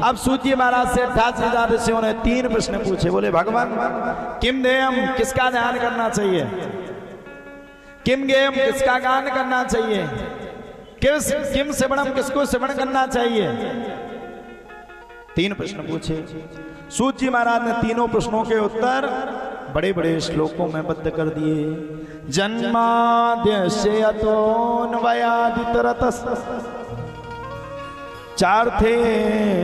अब सूत जी महाराज से 88,000 ऋषियों ने 3 प्रश्न पूछे। बोले भगवान किम देयम, किसका ध्यान करना चाहिए? किम गेयम, किसका गान करना चाहिए? किम श्रवणम, किसको श्रवण करना चाहिए? 3 प्रश्न पूछे। सूत जी महाराज ने तीनों प्रश्नों के उत्तर बड़े बड़े श्लोकों में बद्ध कर दिए। जन्माद्यस्य यतोऽन्वयादितरतः चार्थे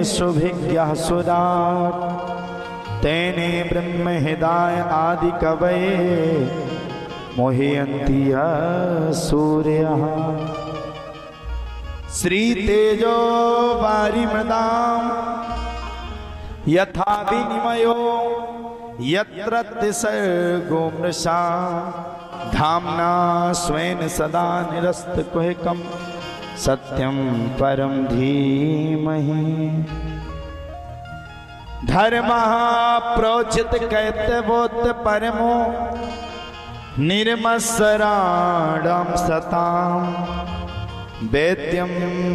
सुभिज्ञः सुराट् तेने ब्रह्म हृदय आदि कवये मोहयन्ति सूर्यः श्री तेजो वारिमृदाम् यथा विनिमयो यत्र त्रिसर्गो मृषा धाम्ना स्वेन सदा निरस्तकुहकं सत्यं परं धीमहि। धर्मः प्रोचित कैतवोत्त परमो निर्मत्सराणां सतां वेद्यं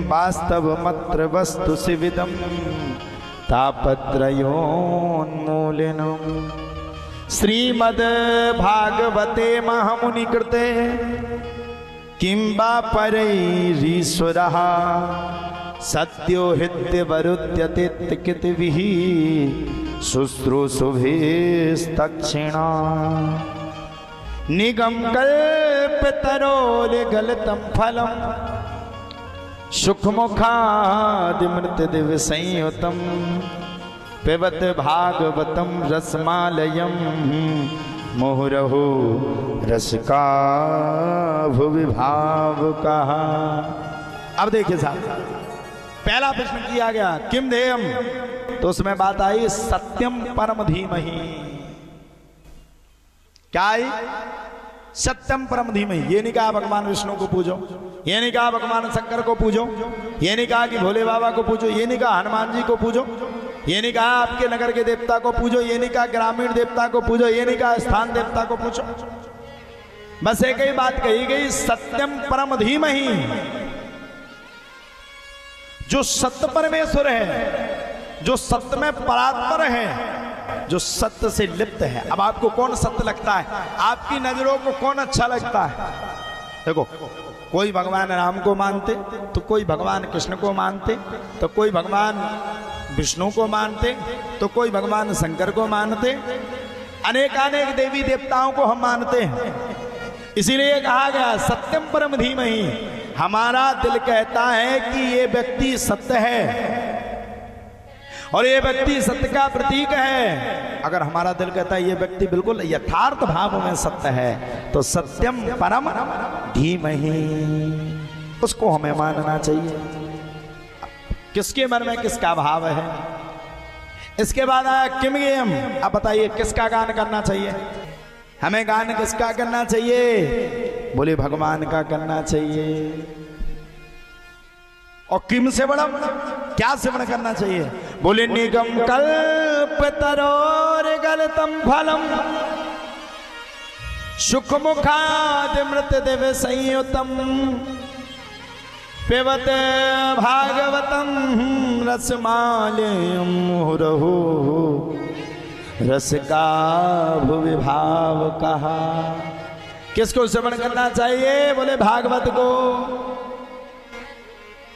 वास्तवमत्र वस्तु शिविदं तापत्रयोन्मूलिनम्। श्रीमद् भागवते महामुनि कृते किं वा परैरीश्वरः सत्यो हित्यवरुध्यतीत्यकृतिभिः शुश्रूषुभिस्तक्षिणा निगम कल्पतरोर्गलितं फलम् सुखमुखादिमृतदिव्य संयुतं पिबत भागवतं रसमालयं मुहुरहो रसिका भुवि भावुकाः। अब देखिए साहब, पहला प्रश्न किया गया किम ध्येयम, तो उसमें बात आई सत्यम परम धीमहि। क्या आई? सत्यम परम धीमहि। ये नहीं कहा भगवान विष्णु को पूजो, ये नहीं कहा भगवान शंकर को पूजो, ये नहीं कहा कि भोले बाबा को पूजो, ये नहीं कहा हनुमान जी को पूजो, ये नहीं कहा आपके नगर के देवता को पूजो, ये नहीं कहा ग्रामीण देवता को पूजो, ये नहीं कहा स्थान देवता को पूजो। बस एक ही बात कही गई, सत्यम परम धीमहि। जो सत्य परमेश्वर है, जो सत्य में परात्पर है, जो सत्य से लिप्त है। अब आपको कौन सत्य लगता है? आपकी नजरों को कौन अच्छा लगता है? देखो, कोई भगवान राम को मानते तो कोई भगवान कृष्ण को मानते, तो कोई भगवान विष्णु को मानते, तो कोई भगवान शंकर को मानते, अनेकानेक देवी देवताओं को हम मानते हैं। इसीलिए कहा गया सत्यम परम धीमहि। हमारा दिल कहता है कि ये व्यक्ति सत्य है और ये व्यक्ति सत्य का प्रतीक है। अगर हमारा दिल कहता है ये व्यक्ति बिल्कुल यथार्थ भाव में सत्य है, तो सत्यम परम धीमहि, उसको हमें मानना चाहिए। किसके मन में किसका भाव है। इसके बाद आया किम गेयम। अब बताइए किसका गान करना चाहिए? हमें गान किसका करना चाहिए? बोले भगवान का करना चाहिए। और किम से बड़ा क्या सेवन करना चाहिए? बोले निगम कल्पतरोर्गलितं फलम् सुखमुखादिमृतदिव्य संयुतं पिबत भागवतं रसमालयं मुहुरहो रसिका भुवि भावुकाः। किसको सेवन करना चाहिए? बोले भागवत को।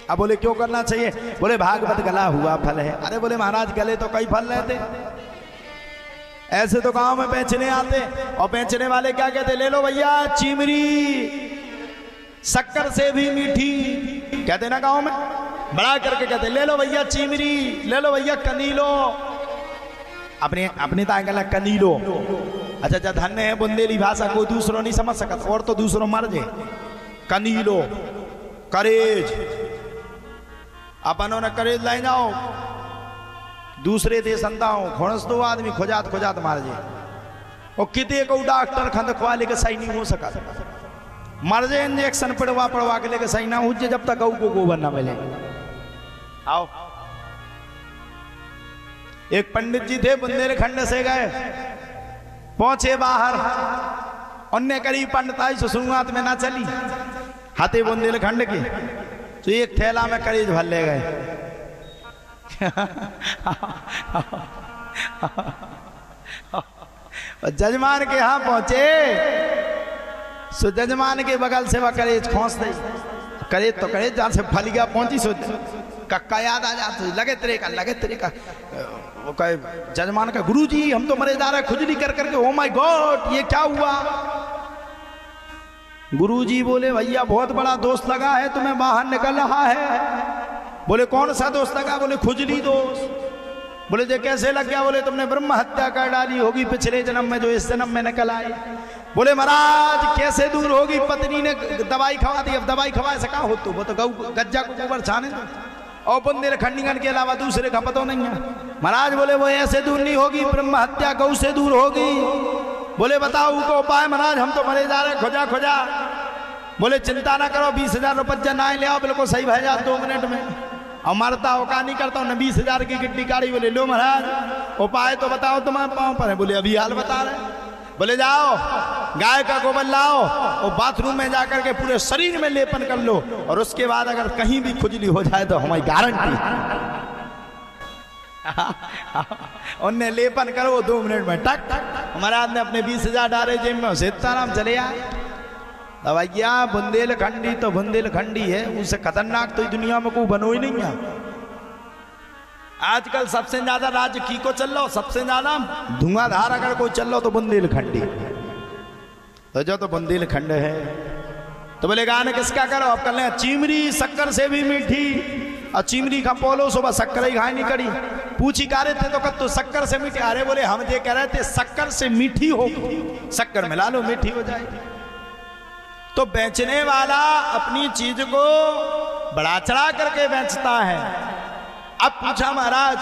अब बोले क्यों करना चाहिए? बोले भागवत गला हुआ फल है। अरे बोले महाराज गले तो कई फल रहते, ऐसे तो गांव में बेचने आते और बेचने वाले क्या कहते? ले लो भैया चीमरी, शक्कर से भी मीठी, कहते ना गांव में, बड़ा करके कहते ले लो भैया चीमरी, ले लो भैया कनीलो। अपने तांगला कनीलो। अच्छा अच्छा, धन्य है बुंदेली भाषा को दूसरों नहीं समझ सकता, और तो दूसरों मर जाए। कनीलो, करेज, अपनों ने करेज लाई जाओ, दूसरे देश अंदाओ खोणस दो आदमी खोजात खोजात मार जाए। और कितने को डॉक्टर खंड खुआ लेके सही नहीं हो सका, मर जाए इंजेक्शन पड़वा पड़वा के लेके सही ना हो जाए जब तक गऊ को गोबर ना मिले। आओ, एक पंडित जी थे, बुंदेलखंड से गए, पहुंचे बाहर, अन्य करीब पंडिताई से शुरुआत में ना चली, हाथे बुंदेलखंड के, तो एक थैला में करीज भर ले गए। जजमान के यहाँ पहुंचे, सो जजमान के बगल से वह करेज खोस दे, करेज तो करेज जहाँ से फल गया पहुंची, सो कक्का याद आ जाता, लगे तेरे का वो कहे जजमान का, गुरुजी हम तो मरे जा रहे खुजली कर करके, ओ माय गॉड ये क्या हुआ। गुरुजी बोले भैया बहुत बड़ा दोस्त लगा है तुम्हें, बाहर निकल रहा है। बोले कौन सा दोस्त लगा, बोले खुजली दोस्त। बोले जे कैसे लग गया, बोले तुमने ब्रह्म हत्या कर डाली होगी पिछले जन्म में जो इस जन्म में निकल आई। बोले महाराज कैसे दूर होगी, पत्नी ने दवाई खवा दी, अब दवाई खवा सका हो तो वो तो गऊ गज्जा को गोबर छाने दो, और बुंदेलखंडीगण के अलावा दूसरे का पता नहीं है। महाराज बोले वो ऐसे दूर नहीं होगी, ब्रह्म हत्या गऊ से दूर होगी। बोले बताओ को उपाय। महाराज हम तो मरे जा रहे खोजा खोजा। बोले चिंता ना करो, 20,000 रुपया ना ले आओ, बिल्कुल सही भय जा 2 मिनट में, और मरता हो का नहीं करता हूँ, 20,000 की गिट्टी काढ़ी। बोले लो महाराज उपाय तो बताओ तुम्हारे पाँव पर है। बोले अभी हाल बता रहे। बोले जाओ गाय का गोबर लाओ और बाथरूम में जाकर के पूरे शरीर में लेपन कर लो, और उसके बाद अगर कहीं भी खुजली हो जाए तो हमारी गारंटी। उनने लेपन करो 2 मिनट में टक टक। महाराज ने अपने 20,000 डाले जेब में, सीताराम चले आए। दवाइया बुंदेलखंडी तो बुंदेलखंडी है, उससे खतरनाक तो दुनिया में कोई बनो ही नहीं है। आजकल सबसे ज्यादा राज्य की को चल रहा हो, सबसे ज्यादा धुआंधार अगर कोई चल रहा हो तो बुंदेलखंडी, तो जो तो बुंदेलखंड है। तो बोले गाने किसका करो, अब कर ले चिमरी शक्कर से भी मीठी, और चिमरी का पोलो सुबह शक्कर ही खाई नहीं करी। पूछी का रहे थे तो कब तो शक्कर से मीठी, अरे बोले हम ये कह रहे थे शक्कर से मीठी हो, शक्कर मिला लो मीठी हो जाएगी। तो बेचने वाला अपनी चीज को बढ़ा चढ़ा करके बेचता है। अब पूछा महाराज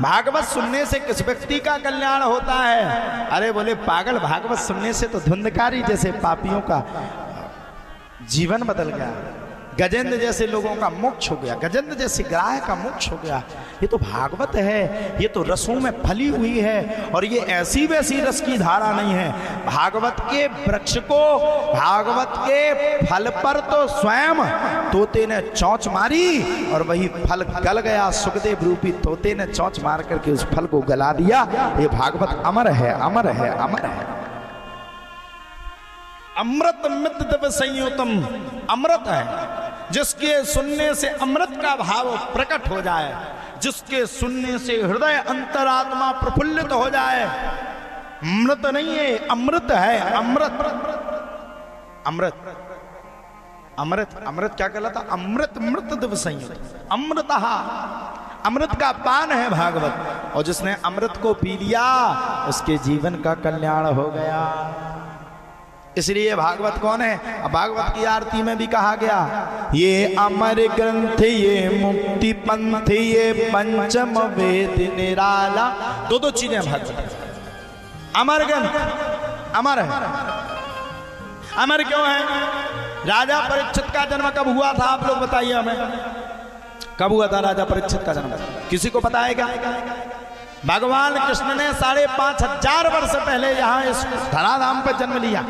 भागवत सुनने से किस व्यक्ति का कल्याण होता है। अरे बोले पागल, भागवत सुनने से तो धुंधकारी जैसे पापियों का जीवन बदल गया, गजेंद्र जैसे लोगों का मोक्ष हो गया, गजेंद्र जैसे ग्राह का मोक्ष हो गया। ये तो भागवत है, ये तो रसों में फली हुई है, और ये ऐसी वैसी रस की धारा नहीं है। भागवत के वृक्ष को, भागवत के फल पर तो स्वयं तोते ने चोंच मारी और वही फल गल गया। सुखदेव रूपी तोते ने चोंच मार करके उस फल को गला दिया। ये भागवत अमर है, अमर है, अमर है। अमृत मित दिव्य संयुतम, अमृत है जिसके सुनने से अमृत का भाव प्रकट हो जाए, जिसके सुनने से हृदय अंतरात्मा प्रफुल्लित हो जाए। अमृत नहीं है, अमृत है, अमृत अमृत अमृत अमृत क्या कहलाता, अमृत मृत दिव्य संयुत, अमृत अमृत का पान है भागवत, और जिसने अमृत को पी लिया उसके जीवन का कल्याण हो गया। इसलिए भागवत कौन है, भागवत की आरती में भी कहा गया, ये अमर ग्रंथ ये मुक्ति पंथ ये पंचम वेद निराला। दो चीजें भागवत, अमर ग्रंथ अमर है। अमर क्यों है? राजा परीक्षित का जन्म कब हुआ था, आप लोग बताइए हमें, कब हुआ था राजा परीक्षित का जन्म? किसी को पता है क्या? भगवान कृष्ण ने 5,500 वर्ष पहले यहाँ इस धराधाम पर जन्म लिया,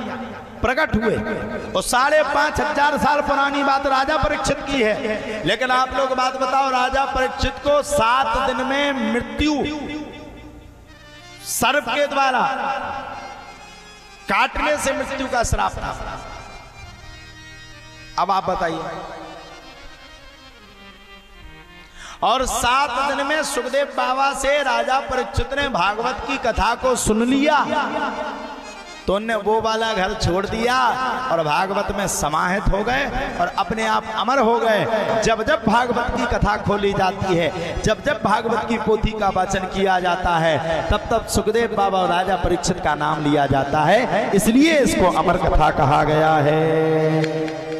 प्रकट हुए, और 5,500 साल पुरानी बात राजा परीक्षित की है। लेकिन आप लोग बात बताओ, राजा परीक्षित को 7 दिन में मृत्यु सर्प के द्वारा काटने से मृत्यु का श्राप था। अब आप बताइए, और 7 दिन में सुखदेव बाबा से राजा परीक्षित ने भागवत की कथा को सुन लिया, तो उन्हें वो वाला घर छोड़ दिया और भागवत में समाहित हो गए और अपने आप अमर हो गए। जब जब भागवत की कथा खोली जाती है, जब जब भागवत की पोथी का वाचन किया जाता है, तब तब सुखदेव बाबा और राजा परीक्षित का नाम लिया जाता है। इसलिए इसको अमर कथा कहा गया है।